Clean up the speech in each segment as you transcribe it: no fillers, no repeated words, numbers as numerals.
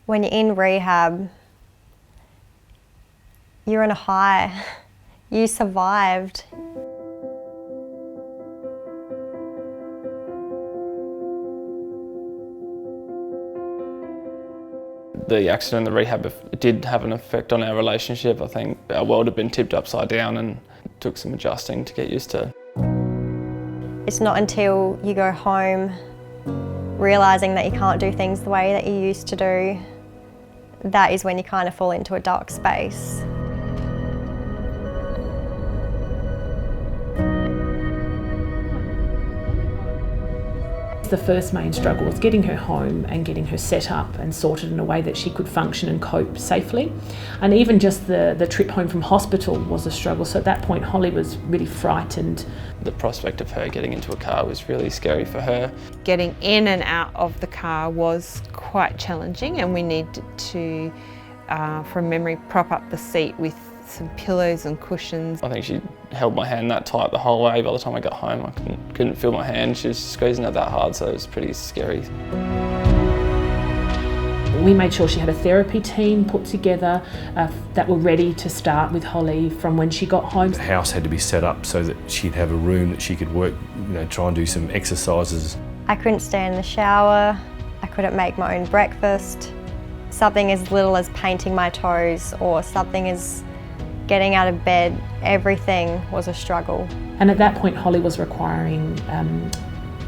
When you're in rehab, you're on a high. You survived. The accident, the rehab, it did have an effect on our relationship. I think our world had been tipped upside down and it took some adjusting to get used to. It's not until you go home realising that you can't do things the way that you used to do, that is when you kind of fall into a dark space. The first main struggle was getting her home and getting her set up and sorted in a way that she could function and cope safely. And even just the trip home from hospital was a struggle. So at that point, Holly was really frightened. The prospect of her getting into a car was really scary for her. Getting in and out of the car was quite challenging, and we needed to, from memory, prop up the seat with some pillows and cushions. I think she held my hand that tight the whole way. By the time I got home, I couldn't feel my hand. She was squeezing it that hard, so it was pretty scary. We made sure she had a therapy team put together that were ready to start with Holly from when she got home. The house had to be set up so that she'd have a room that she could work, try and do some exercises. I couldn't stay in the shower. I couldn't make my own breakfast. Something as little as painting my toes or something as getting out of bed, everything was a struggle. And at that point, Holly was requiring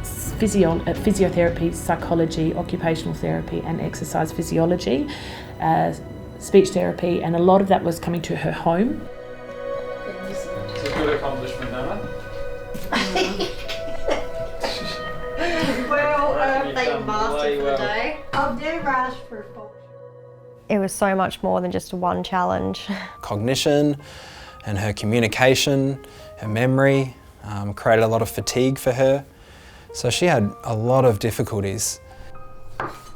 physiotherapy, psychology, occupational therapy and exercise physiology, speech therapy, and a lot of that was coming to her home. It's a good accomplishment, Dawe. Well, they mastered for the day. I'll do raspberry. It was so much more than just one challenge. Cognition and her communication, her memory, created a lot of fatigue for her. So she had a lot of difficulties.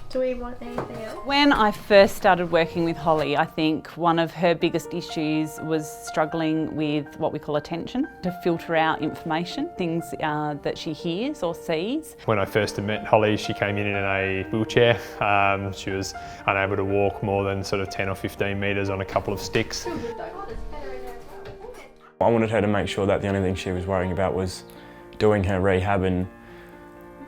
Do we want anything else? When I first started working with Holly, I think one of her biggest issues was struggling with what we call attention, to filter out information, things that she hears or sees. When I first met Holly, she came in a wheelchair. She was unable to walk more than sort of 10 or 15 metres on a couple of sticks. I wanted her to make sure that the only thing she was worrying about was doing her rehab and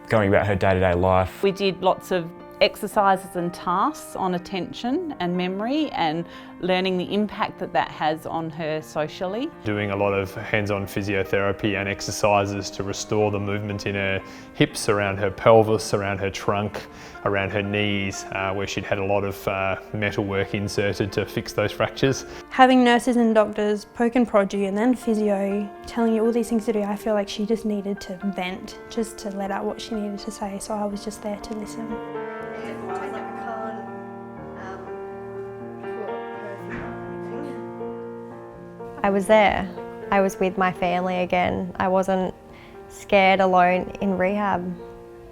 going about her day-to-day life. We did lots of exercises and tasks on attention and memory and learning the impact that has on her socially. Doing a lot of hands-on physiotherapy and exercises to restore the movement in her hips, around her pelvis, around her trunk, around her knees, where she'd had a lot of metal work inserted to fix those fractures. Having nurses and doctors poke and prod you and then physio telling you all these things to do, I feel like she just needed to vent, just to let out what she needed to say, so I was just there to listen. I was there. I was with my family again. I wasn't scared alone in rehab.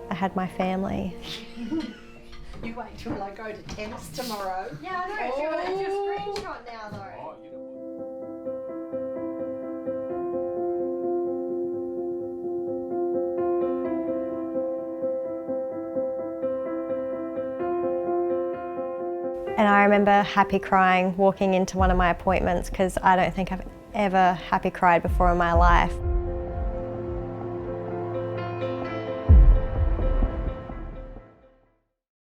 I had my family. You wait till I go to tennis tomorrow. Yeah, I know. If you want to do a screenshot now though. And I remember happy crying walking into one of my appointments because I don't think I've ever happy cried before in my life.